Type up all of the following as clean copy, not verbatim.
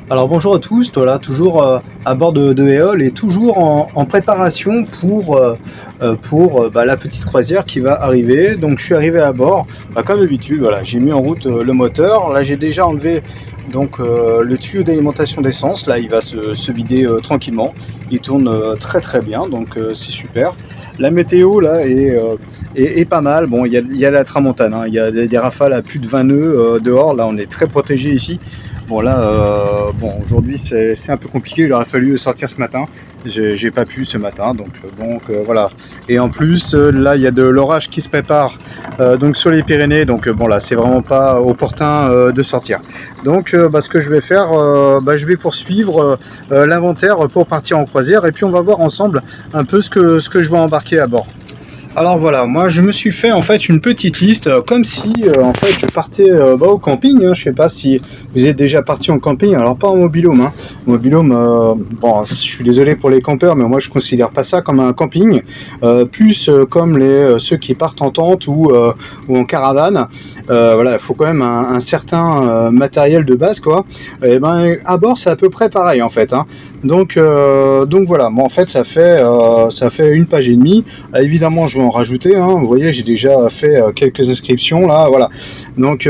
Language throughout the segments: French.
Alors bonjour à tous, voilà, toujours à bord de Éole et toujours en préparation pour la petite croisière qui va arriver. Donc je suis arrivé à bord, comme d'habitude, voilà, j'ai mis en route le moteur. Là j'ai déjà enlevé donc le tuyau d'alimentation d'essence, là il va se vider tranquillement. Il tourne très très bien, donc c'est super. La météo là est pas mal. Bon, il y a la tramontane, hein. Il y a des rafales à plus de 20 nœuds dehors, là on est très protégé ici. Bon là, aujourd'hui c'est un peu compliqué, il aurait fallu sortir ce matin, j'ai pas pu ce matin, donc voilà. Et en plus, là il y a de l'orage qui se prépare donc sur les Pyrénées, donc bon là c'est vraiment pas opportun de sortir. Donc ce que je vais faire, je vais poursuivre l'inventaire pour partir en croisière et puis on va voir ensemble un peu ce que je vais embarquer à bord. Alors voilà, moi je me suis fait en fait une petite liste, comme si en fait je partais au camping, hein. Je sais pas si vous êtes déjà parti en camping, alors pas en mobilhome, hein. Mobilhome, je suis désolé pour les campeurs, mais moi je considère pas ça comme un camping, plus comme ceux qui partent en tente ou en caravane. Voilà, il faut quand même un certain matériel de base, quoi. Et ben à bord c'est à peu près pareil en fait, hein. Donc voilà, moi en fait ça fait une page et demie. Évidemment je vais en rajouter, hein. Vous voyez, j'ai déjà fait quelques inscriptions là, voilà. Donc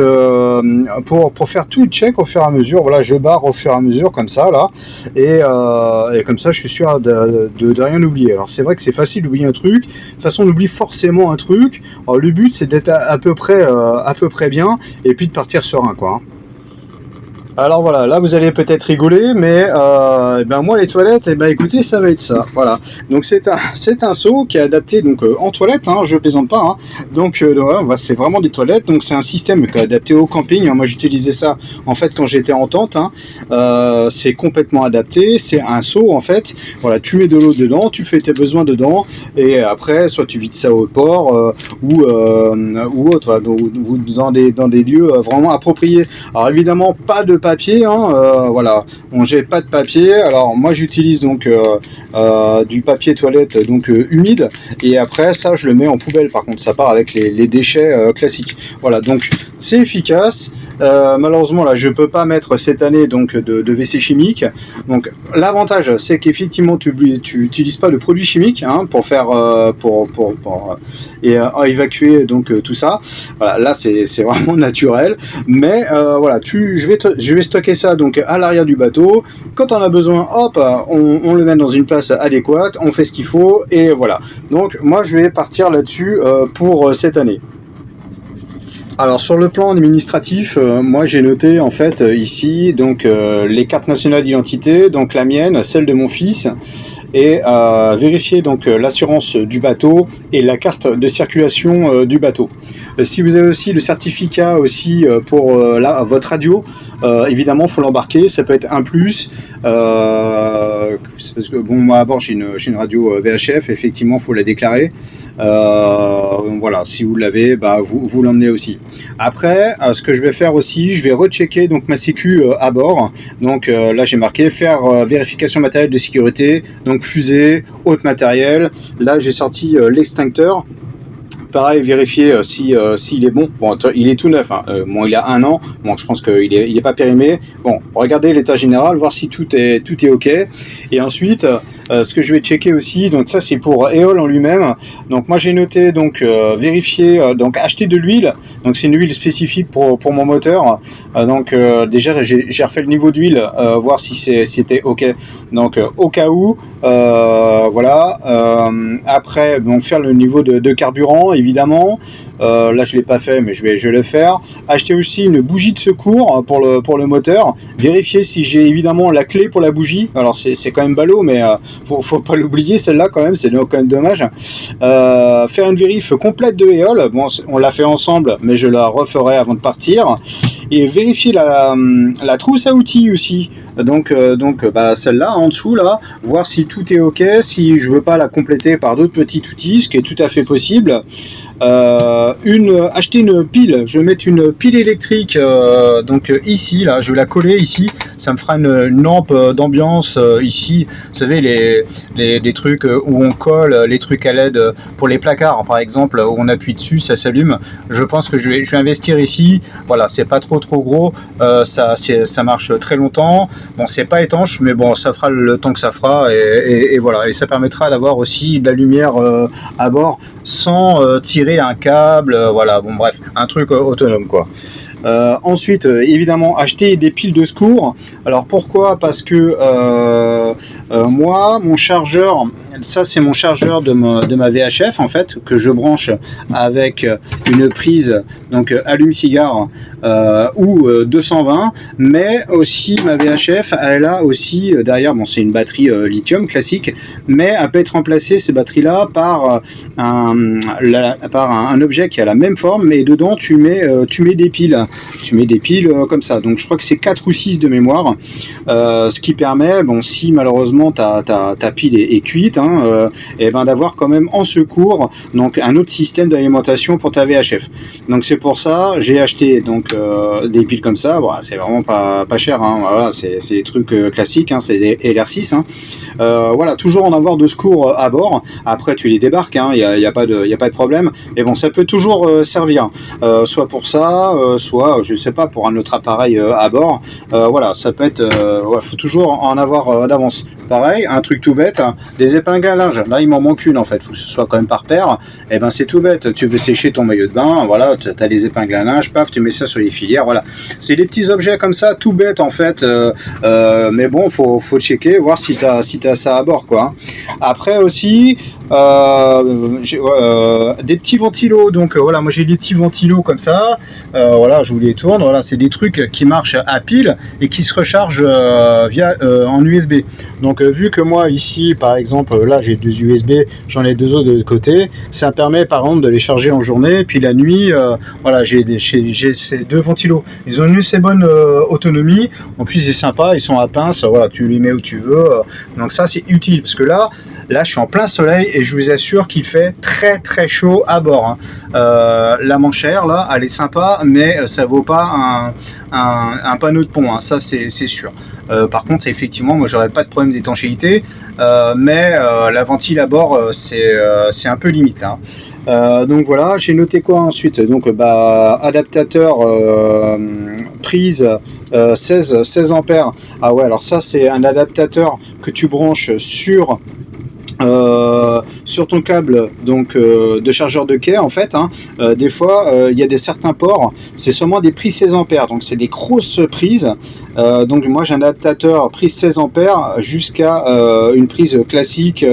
pour faire tout check au fur et à mesure, voilà, je barre au fur et à mesure comme ça là, et comme ça je suis sûr de rien oublier. Alors c'est vrai que c'est facile d'oublier un truc, de toute façon on oublie forcément un truc. Alors, le but c'est d'être à peu près bien, et puis de partir serein, quoi. Alors voilà, là vous allez peut-être rigoler, mais moi les toilettes, écoutez, ça va être ça, voilà. Donc c'est un seau qui est adapté donc en toilette, hein, je plaisante pas, hein. Donc voilà, c'est vraiment des toilettes, donc c'est un système qui est adapté au camping, hein. Moi j'utilisais ça en fait quand j'étais en tente, hein. C'est complètement adapté, c'est un seau en fait. Voilà, tu mets de l'eau dedans, tu fais tes besoins dedans, et après soit tu vides ça au port ou autre, voilà, dans des lieux vraiment appropriés. Alors évidemment pas de papier, hein, voilà, on jette pas de papier. Alors moi j'utilise donc du papier toilette donc humide, et après ça je le mets en poubelle. Par contre ça part avec les déchets classiques. Voilà, donc c'est efficace. Malheureusement là je peux pas mettre cette année donc de WC chimique. Donc l'avantage c'est qu'effectivement tu utilises pas de produits chimiques, hein, pour faire évacuer donc tout ça. Voilà, là c'est vraiment naturel. Mais voilà, je vais stocker ça donc à l'arrière du bateau. Quand on a besoin, hop, on le met dans une place adéquate, on fait ce qu'il faut, et voilà. Donc moi je vais partir là-dessus pour cette année. Alors sur le plan administratif, moi j'ai noté en fait ici donc les cartes nationales d'identité, donc la mienne, celle de mon fils, et vérifier donc l'assurance du bateau et la carte de circulation du bateau. Si vous avez aussi le certificat aussi pour votre radio, évidemment faut l'embarquer, ça peut être un plus, parce que bon, moi à bord j'ai une radio VHF, effectivement faut la déclarer. Voilà, si vous l'avez, vous l'emmenez aussi. Après, ce que je vais faire aussi, je vais rechecker donc ma sécu à bord. Donc là j'ai marqué faire vérification matérielle de sécurité, donc fusée, haute matériel. Là j'ai sorti l'extincteur. Pareil, vérifier s'il est bon. Bon, il est tout neuf, hein. Bon, il a 1 an. Bon, je pense qu'il est pas périmé. Bon, regardez l'état général, voir si tout est ok. Et ensuite, ce que je vais checker aussi, donc ça c'est pour Éole en lui-même. Donc moi j'ai noté donc vérifier, donc acheter de l'huile. Donc c'est une huile spécifique pour mon moteur. Donc déjà j'ai refait le niveau d'huile, voir si c'était ok. Donc au cas où, voilà. Après, donc faire le niveau de carburant, évidemment. Là je l'ai pas fait, mais je vais le faire. Acheter aussi une bougie de secours pour le moteur. Vérifier si j'ai évidemment la clé pour la bougie. Alors c'est quand même ballot, mais faut pas l'oublier, celle-là quand même, c'est quand même dommage. Faire une vérif complète de Éole. Bon, on l'a fait ensemble, mais je la referai avant de partir. Et vérifier la trousse à outils aussi. Donc celle-là en dessous là, voir si tout est ok, si je veux pas la compléter par d'autres petits outils, ce qui est tout à fait possible. Acheter une pile, je vais mettre une pile électrique donc ici là, je vais la coller ici ça me fera une lampe d'ambiance ici. Vous savez, les trucs où on colle les trucs à LED pour les placards, par exemple, où on appuie dessus, ça s'allume. Je pense que je vais investir ici. Voilà, c'est pas trop gros, ça marche très longtemps. Bon, c'est pas étanche, mais bon, ça fera le temps que ça fera, et voilà, et ça permettra d'avoir aussi de la lumière à bord sans tirer un câble. Voilà, bon, bref, un truc autonome, quoi. Ensuite, évidemment, acheter des piles de secours. Alors pourquoi? Parce que moi, mon chargeur, ça c'est mon chargeur de ma VHF en fait, que je branche avec une prise donc allume-cigare ou 220, mais aussi ma VHF, elle a aussi derrière, bon, c'est une batterie lithium classique, mais elle peut être remplacée, ces batteries-là, par un objet qui a la même forme, mais dedans tu mets des piles. Tu mets des piles comme ça. Donc je crois que c'est 4 ou 6 de mémoire. Ce qui permet, bon, si malheureusement ta pile est cuite, et ben d'avoir quand même en secours donc un autre système d'alimentation pour ta VHF. Donc c'est pour ça j'ai acheté donc des piles comme ça. Bon, c'est vraiment pas cher. Voilà, c'est des trucs classiques. C'est des LR6. Voilà, toujours en avoir de secours à bord. Après tu les débarques. Il y a pas de problème. Mais bon, ça peut toujours servir. Soit pour ça, soit je sais pas, pour un autre appareil à bord. Voilà, ça peut être. Faut toujours en avoir d'avance. Pareil, un truc tout bête, des épingles à linge. Là, il m'en manque une en fait. Faut que ce soit quand même par paire. Et ben, c'est tout bête. Tu veux sécher ton maillot de bain, voilà, tu as des épingles à linge, paf, tu mets ça sur les filières. Voilà, c'est des petits objets comme ça, tout bête en fait. Mais bon, faut checker, voir si t'as ça à bord, quoi. Après aussi, des petits ventilos. Donc voilà, moi j'ai des petits ventilos comme ça. Voilà, je vous les tourne. Voilà, c'est des trucs qui marchent à pile et qui se rechargent en USB. Donc vu que moi ici, par exemple, là j'ai 2 USB, j'en ai 2 autres de côté, ça permet par exemple de les charger en journée, puis la nuit, voilà, j'ai ces 2 ventilos. Ils ont une assez bonne autonomie. En plus, c'est sympa, ils sont à pince. Voilà, tu les mets où tu veux. Donc ça, c'est utile parce que là, je suis en plein soleil et je vous assure qu'il fait très chaud à bord. La manchère là, elle est sympa, mais ça vaut pas un panneau de pont. Ça, c'est sûr. Par contre, effectivement, moi, j'aurais pas de problème d'étanchéité, mais la ventile à bord, c'est un peu limite là. Donc voilà, j'ai noté quoi ensuite? Donc adaptateur prise 16 ampères. Ah ouais, alors ça c'est un adaptateur que tu branches sur ton câble donc de chargeur de quai en fait. Des fois il y a certains ports, c'est seulement des prises 16 ampères, donc c'est des grosses prises. Donc moi j'ai un adaptateur prise 16 ampères jusqu'à une prise classique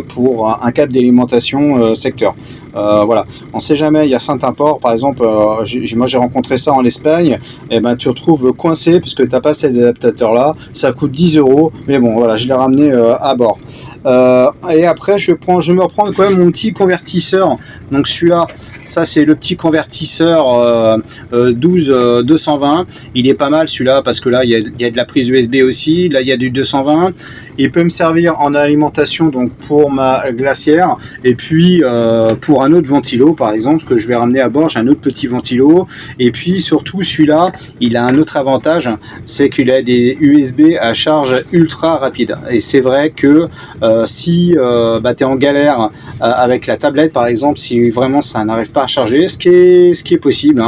pour un câble d'alimentation secteur. Voilà, on sait jamais, il y a certains ports, par exemple, moi j'ai rencontré ça en Espagne, et ben tu te retrouves coincé parce que t'as pas cet adaptateur là, ça coûte 10 €, mais bon voilà, je l'ai ramené à bord. Et après je me reprends quand même mon petit convertisseur. Donc celui-là, ça c'est le petit convertisseur 12-220. Il est pas mal celui-là parce que là il y a de la prise USB aussi. Là il y a du 220. Il peut me servir en alimentation donc pour ma glacière, et puis pour un autre ventilo par exemple que je vais ramener à bord. J'ai un autre petit ventilo, et puis surtout celui-là il a un autre avantage, c'est qu'il a des USB à charge ultra rapide. Et c'est vrai que si tu es en galère avec la tablette par exemple, si vraiment ça n'arrive pas à charger, ce qui est possible,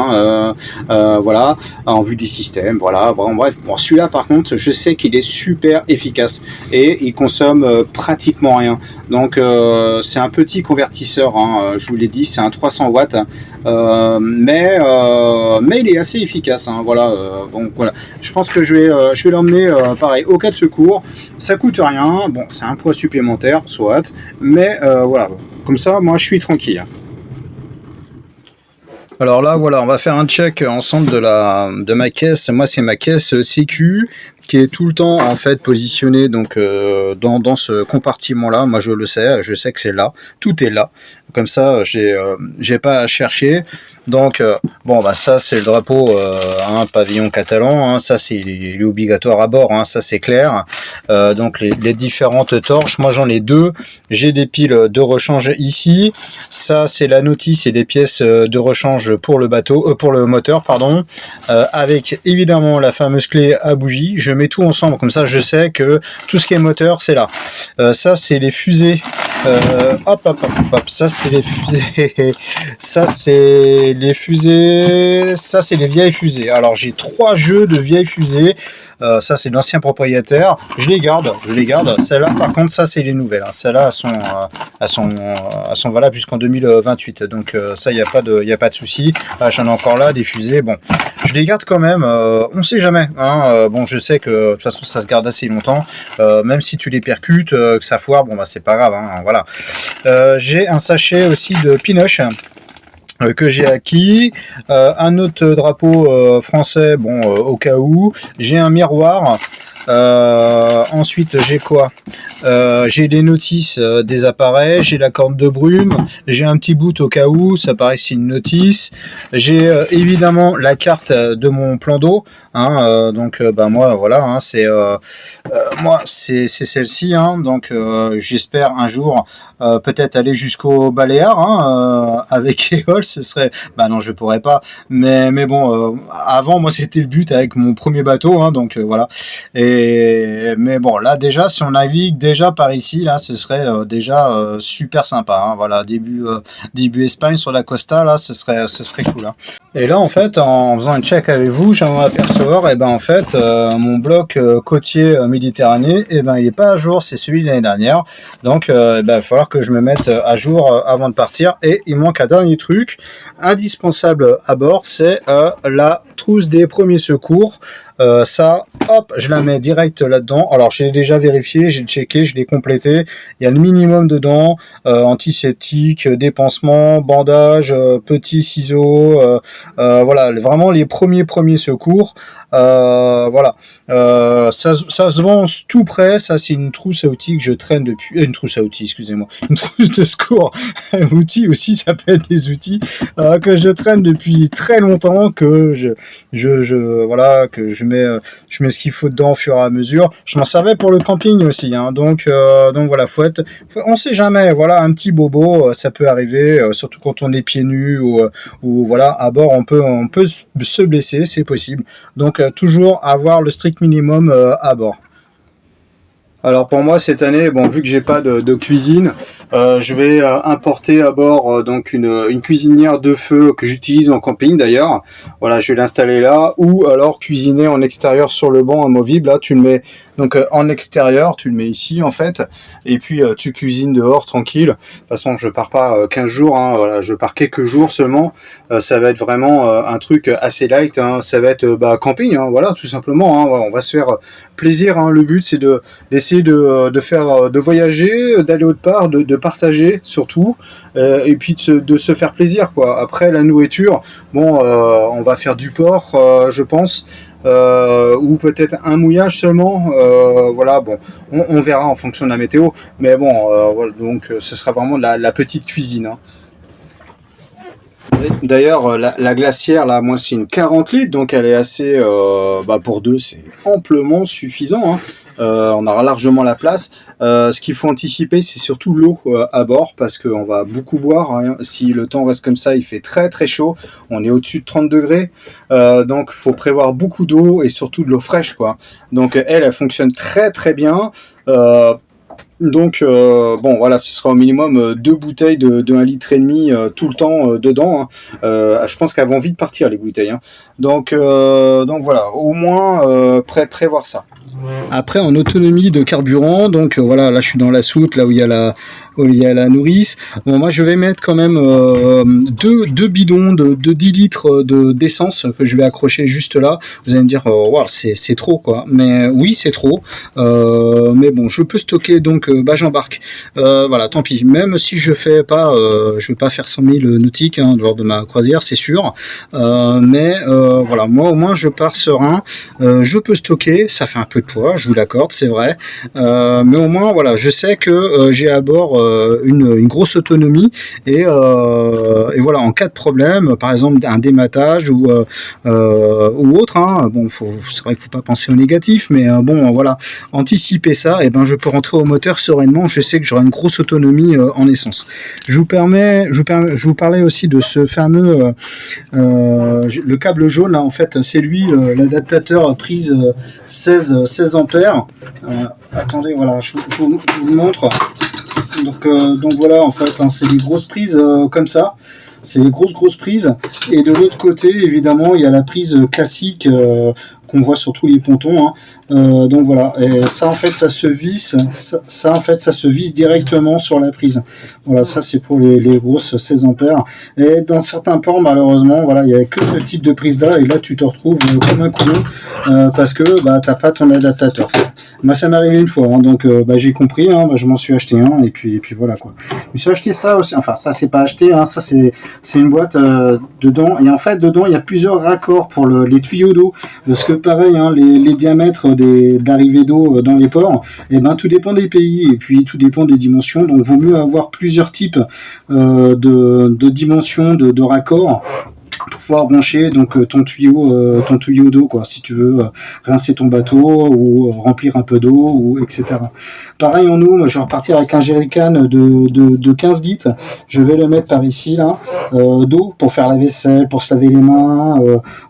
voilà, en vue du système, voilà. Bon, bref, bon, celui-là par contre je sais qu'il est super efficace et il consomme pratiquement rien. Donc c'est un petit convertisseur, je vous l'ai dit, c'est un 300 watts, mais il est assez efficace, voilà. Bon voilà, je pense que je vais l'emmener pareil au cas de secours. Ça coûte rien, bon c'est un poids supplémentaire soit, mais voilà, comme ça moi je suis tranquille. Alors là, voilà, on va faire un check ensemble de ma caisse. Moi, c'est ma caisse Sécu qui est tout le temps en fait positionnée donc dans ce compartiment-là. Moi, je sais que c'est là. Tout est là. Comme ça, j'ai pas à chercher. Donc bon, ça c'est le drapeau pavillon catalan. Ça c'est il est obligatoire à bord. Ça c'est clair. Donc les différentes torches. Moi, j'en ai 2. J'ai des piles de rechange ici. Ça c'est la notice et des pièces de rechange pour le bateau, pour le moteur, pardon. Avec évidemment la fameuse clé à bougie. Je je mets tout ensemble, comme ça je sais que tout ce qui est moteur c'est là. Ça c'est les fusées. Hop, ça c'est les fusées. Ça c'est les fusées. Ça c'est les vieilles fusées. Alors j'ai 3 jeux de vieilles fusées. Ça c'est l'ancien propriétaire. Je les garde. Celles-là par contre, ça c'est les nouvelles. Celles-là elles sont valables jusqu'en 2028. Donc ça il y a pas de souci. J'en ai encore là des fusées. Bon, je les garde quand même. On sait jamais. Bon, je sais que de toute façon ça se garde assez longtemps. Même si tu les percutes, que ça foire, bon bah c'est pas grave. Voilà. J'ai un sachet aussi de Pinoche que j'ai acquis, un autre drapeau français, bon au cas où. J'ai un miroir. Ensuite j'ai quoi, j'ai les notices des appareils, j'ai la corde de brume, j'ai un petit bout au cas où ça paraît c'est une notice, j'ai évidemment la carte de mon plan d'eau, donc moi voilà, c'est moi c'est celle-ci, donc j'espère un jour peut-être aller jusqu'au Baléares avec Éole. Ce serait, non je pourrais pas, mais bon avant moi c'était le but avec mon premier bateau, donc voilà. Mais bon, là déjà, si on navigue déjà par ici, là, ce serait déjà super sympa. Voilà, début Espagne sur la Costa, là, ce serait cool. Et là, en fait, en faisant un check avec vous, j'aimerais m'apercevoir, en fait, mon bloc côtier Méditerranée, il n'est pas à jour, c'est celui de l'année dernière. Donc, il va falloir que je me mette à jour avant de partir. Et il manque un dernier truc indispensable à bord, c'est la trousse des premiers secours. Ça, hop, je la mets direct là-dedans. Alors, j'ai déjà vérifié, j'ai checké, je l'ai complété. Il y a le minimum dedans, antiseptique, dépansement, bandage, petits ciseaux, voilà, vraiment les premiers secours. Voilà, ça se vend tout prêt. Ça, c'est une trousse à outils que je traîne depuis. Une trousse à outils, excusez-moi, une trousse de secours. Outils aussi, ça peut être des outils que je traîne depuis très longtemps, que voilà, que je mets ce qu'il faut dedans au fur et à mesure. Je m'en servais pour le camping aussi, donc voilà, on sait jamais, voilà, un petit bobo, ça peut arriver, surtout quand on est pieds nus ou voilà, à bord on peut se blesser, c'est possible. Donc toujours avoir le strict minimum à bord. Alors pour moi cette année, bon, vu que j'ai pas de cuisine, je vais importer à bord donc une cuisinière de feu que j'utilise en camping d'ailleurs. Voilà, je vais l'installer là, ou alors cuisiner en extérieur sur le banc amovible. Là, tu le mets donc en extérieur, tu le mets ici en fait, et puis tu cuisines dehors tranquille. De toute façon, je pars pas 15 jours, voilà, je pars quelques jours seulement. Ça va être vraiment un truc assez light, ça va être camping, voilà, tout simplement. Voilà, on va se faire plaisir. Le but c'est d'essayer de voyager, d'aller autre part, de partager surtout, et puis de se faire plaisir, quoi. Après la nourriture, bon, on va faire du porc, je pense. Ou peut-être un mouillage seulement, voilà, bon, on verra en fonction de la météo, mais bon, voilà, donc ce sera vraiment de la petite cuisine. D'ailleurs, la glacière, là, moi, c'est une 40 litres, donc elle est assez, pour deux, c'est amplement suffisant. On aura largement la place. Ce qu'il faut anticiper, c'est surtout l'eau à bord, parce qu'on va beaucoup boire. Si le temps reste comme ça, il fait très très chaud. On est au-dessus de 30 degrés. Donc, il faut prévoir beaucoup d'eau et surtout de l'eau fraîche, quoi. Donc, elle fonctionne très très bien. Donc bon, voilà, ce sera au minimum 2 bouteilles de 1,5 litre tout le temps dedans. Je pense qu'elles vont vite partir, les bouteilles. Donc voilà, au moins prévoir ça. Après, en autonomie de carburant, donc voilà, là je suis dans la soute, là où il y a la nourrice. Bon, moi je vais mettre quand même deux bidons de 10 litres d'essence que je vais accrocher juste là. Vous allez me dire, wow, c'est trop, quoi. Mais oui, c'est trop. Mais bon, je peux stocker, donc j'embarque. Voilà, tant pis. Même si je vais pas faire 100 000 nautiques lors de ma croisière, c'est sûr. Mais voilà, moi au moins je pars serein. Je peux stocker, ça fait un peu de poids, je vous l'accorde, c'est vrai. Mais au moins, voilà, je sais que j'ai à bord une grosse autonomie et voilà, en cas de problème, par exemple un dématage ou autre, hein, bon, c'est vrai qu'il faut pas penser au négatif, mais bon, voilà, anticiper ça, et ben je peux rentrer au moteur sereinement. Je sais que j'aurai une grosse autonomie en essence. Je vous parlais aussi de ce fameux le câble jaune là, en fait c'est lui, l'adaptateur prise 16 ampères. Attendez, voilà, je vous le montre. Donc voilà, en fait, hein, c'est des grosses prises comme ça. C'est des grosses prises. Et de l'autre côté, évidemment, il y a la prise classique qu'on voit sur tous les pontons, hein. Donc voilà, et ça en fait ça se visse, ça en fait ça se visse directement sur la prise. Voilà, ça c'est pour les grosses 16 ampères. Et dans certains ports, malheureusement, voilà, il n'y a que ce type de prise là, et là tu te retrouves comme un couillon parce que t'as pas ton adaptateur. Moi ça m'est arrivé une fois, hein, donc j'ai compris, hein, je m'en suis acheté un, et puis voilà quoi. Je me suis acheté ça aussi, enfin ça c'est pas acheté, hein, ça c'est une boîte dedans, et en fait dedans il y a plusieurs raccords pour les tuyaux d'eau, parce que pareil, hein, les diamètres d'arrivée d'eau dans les ports, et ben tout dépend des pays, et puis tout dépend des dimensions, donc vaut mieux avoir plusieurs types de dimensions de raccords pour pouvoir brancher donc ton tuyau d'eau, quoi, si tu veux rincer ton bateau ou remplir un peu d'eau, ou etc. Pareil en eau, moi je vais repartir avec un jerrycan de 15 litres, je vais le mettre par ici là, d'eau pour faire la vaisselle, pour se laver les mains,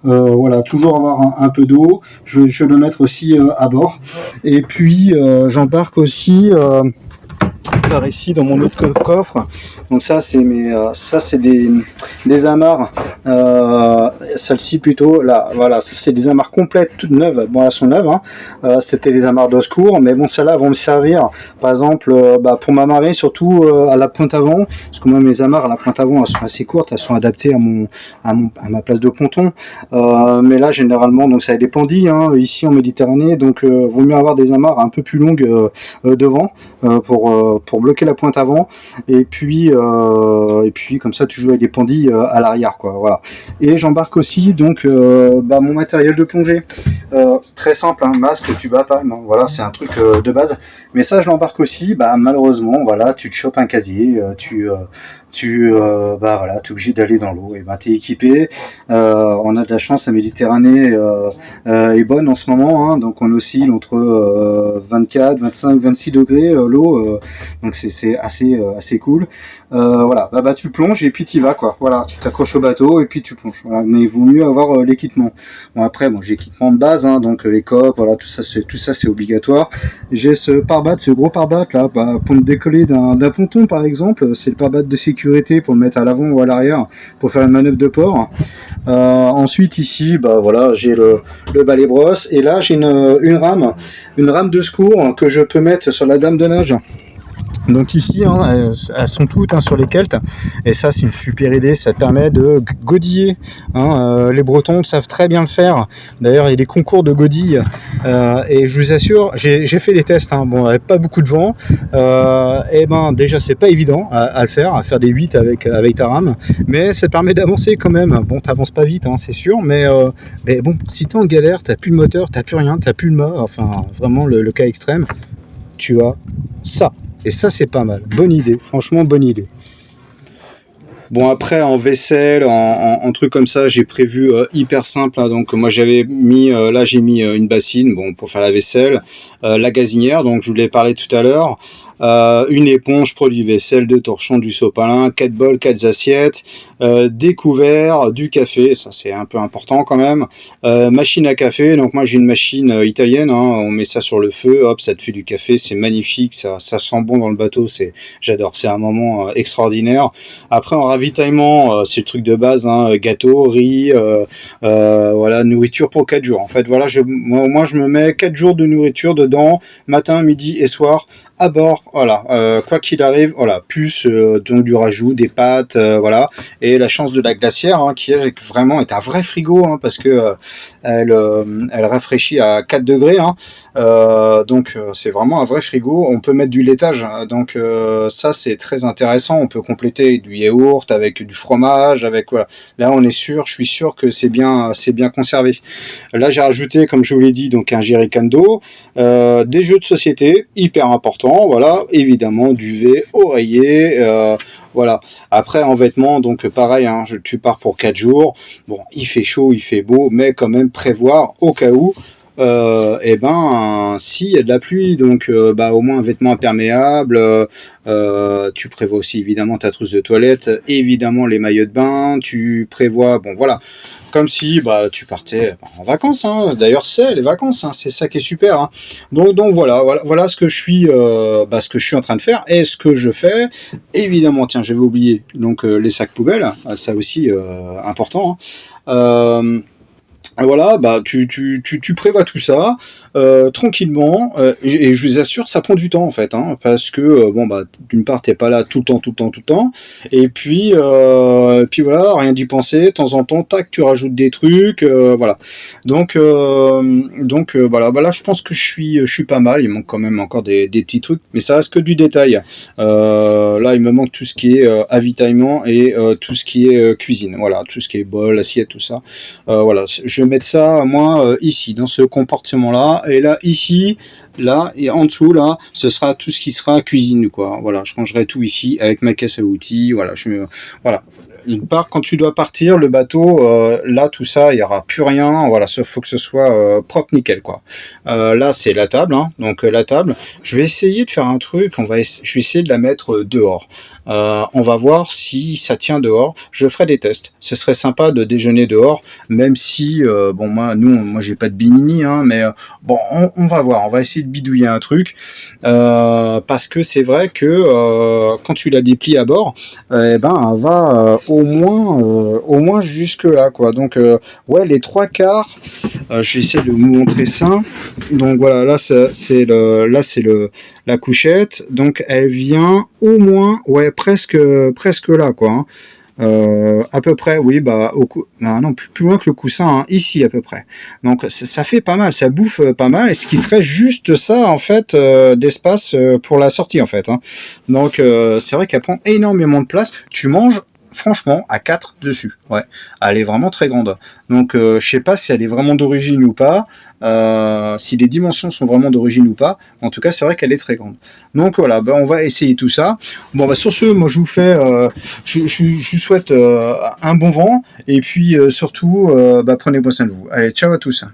voilà, toujours avoir un peu d'eau. Je vais le mettre aussi à bord, et puis j'embarque aussi par ici dans mon autre coffre. Donc ça c'est des amarres, celle-ci plutôt là, voilà, c'est des amarres complètes toutes neuves. Bon, elles sont neuves, hein. C'était des amarres de secours, mais bon, celles-là vont me servir par exemple pour m'amarrer, surtout à la pointe avant, parce que moi mes amarres à la pointe avant elles sont assez courtes, elles sont adaptées à ma place de ponton, mais là généralement donc ça dépendit, hein, ici en Méditerranée, donc vaut mieux avoir des amarres un peu plus longues devant pour bloquer la pointe avant, et puis comme ça tu joues avec des pendilles à l'arrière, quoi, voilà. Et j'embarque aussi donc mon matériel de plongée, c'est très simple, hein, masque, tu bats pas, voilà, c'est un truc de base, mais ça je l'embarque aussi, malheureusement, voilà, tu te chopes un casier, voilà, t'es obligé d'aller dans l'eau, et t'es équipé. On a de la chance, la Méditerranée est bonne en ce moment, hein, donc on oscille entre 24, 25, 26 degrés l'eau, donc c'est assez cool. Voilà, tu plonges et puis tu y vas, quoi. Voilà, tu t'accroches au bateau et puis tu plonges. Voilà, mais il vaut mieux avoir l'équipement. Bon, après, j'ai l'équipement de base, hein, donc les copes, voilà, tout ça c'est obligatoire. J'ai ce gros pare-batte là, pour me décoller d'un ponton par exemple. C'est le pare-batte de sécurité pour le mettre à l'avant ou à l'arrière pour faire une manœuvre de port. Ensuite ici, voilà, j'ai le balai brosse, et là j'ai une rame de secours que je peux mettre sur la dame de nage. Donc ici, hein, elles sont toutes, hein, sur les kelts, et ça c'est une super idée, ça permet de godiller, hein, les Bretons savent très bien le faire. D'ailleurs il y a des concours de godilles, et je vous assure, j'ai fait les tests, hein. Bon, il n'y avait pas beaucoup de vent, et déjà c'est pas évident à le faire, à faire des 8 avec ta rame, mais ça permet d'avancer quand même. Bon, t'avances pas vite, hein, c'est sûr, mais bon, si t'es en galère, t'as plus de moteur, t'as plus rien, t'as plus le mât, enfin vraiment le cas extrême, tu as ça. Et ça c'est pas mal, bonne idée, franchement bonne idée. Bon, après en vaisselle, en truc comme ça, j'ai prévu hyper simple, hein. Donc moi j'avais mis, là j'ai mis une bassine, bon, pour faire la vaisselle, la gazinière, donc je vous l'ai parlé tout à l'heure, une éponge, produit vaisselle, 2 torchons, du sopalin, 4 bols, 4 assiettes, des couverts, du café, ça c'est un peu important quand même, machine à café, donc moi j'ai une machine italienne, hein, on met ça sur le feu, hop, ça te fait du café, c'est magnifique, ça sent bon dans le bateau, j'adore, c'est un moment extraordinaire. Après en ravitaillement, c'est le truc de base, hein, gâteau, riz, voilà, nourriture pour 4 jours. En fait, voilà, moi je me mets 4 jours de nourriture dedans, matin, midi et soir, à bord, voilà, quoi qu'il arrive, voilà, plus donc du rajout, des pâtes, voilà, et la chance de la glacière, hein, qui elle, vraiment est un vrai frigo, hein, parce que elle rafraîchit à 4 degrés, hein, donc c'est vraiment un vrai frigo. On peut mettre du laitage, hein, donc ça c'est très intéressant. On peut compléter du yaourt avec du fromage, avec, voilà. Là on est sûr, je suis sûr que c'est bien conservé. Là j'ai rajouté, comme je vous l'ai dit, donc un jerrycan d'eau, des jeux de société hyper important, voilà, ça, évidemment duvet, oreiller, voilà. Après en vêtements, donc pareil, hein, tu pars pour 4 jours, bon il fait chaud, il fait beau, mais quand même prévoir au cas où, et ben s'il y a de la pluie, donc bah, au moins un vêtement imperméable, tu prévois aussi évidemment ta trousse de toilette, évidemment les maillots de bain, tu prévois, bon voilà, comme si bah, tu partais en vacances, hein. D'ailleurs c'est les vacances, hein. C'est ça qui est super, hein. Donc voilà ce que je suis, ce que je suis en train de faire et ce que je fais. Évidemment, tiens, j'avais oublié donc les sacs poubelles, ça aussi important, hein. Voilà, bah tu prévois tout ça tranquillement, et je vous assure ça prend du temps en fait, hein, parce que bon bah d'une part t'es pas là tout le temps, et puis voilà, rien d'y penser, de temps en temps tac tu rajoutes des trucs, voilà, donc voilà, bah là je pense que je suis pas mal, il manque quand même encore des petits trucs, mais ça reste que du détail. Là il me manque tout ce qui est avitaillement et tout ce qui est cuisine, voilà, tout ce qui est bol, assiette, tout ça, voilà, je vais mettre ça moi ici dans ce compartiment là, et là ici, là et en dessous là ce sera tout ce qui sera cuisine quoi, voilà, je rangerai tout ici avec ma caisse à outils, voilà, voilà, une part quand tu dois partir le bateau, là tout ça il y aura plus rien, voilà, il faut que ce soit propre nickel quoi. Là c'est la table, hein, donc la table je vais essayer de faire un truc, je vais essayer de la mettre dehors. On va voir si ça tient dehors. Je ferai des tests. Ce serait sympa de déjeuner dehors, même si bon moi j'ai pas de bimini, hein, mais bon on va voir. On va essayer de bidouiller un truc, parce que c'est vrai que quand tu la déplies à bord, eh ben elle va au moins jusque là quoi. Donc ouais, les trois quarts. J'essaie de vous montrer ça. Donc voilà, là c'est la couchette, donc elle vient au moins, ouais, presque là quoi, hein. À peu près, oui, bah non, plus loin que le coussin, hein, ici à peu près. Donc ça fait pas mal, ça bouffe pas mal, et ce qui te reste juste ça en fait d'espace pour la sortie en fait, hein. Donc c'est vrai qu'elle prend énormément de place. Tu manges franchement à 4 dessus, ouais, elle est vraiment très grande, donc je sais pas si elle est vraiment d'origine ou pas, si les dimensions sont vraiment d'origine ou pas, en tout cas c'est vrai qu'elle est très grande. Donc voilà, bah, on va essayer tout ça. Bon bah sur ce, moi je vous fais je vous souhaite un bon vent, et puis surtout bah, prenez bien soin de vous. Allez, ciao à tous.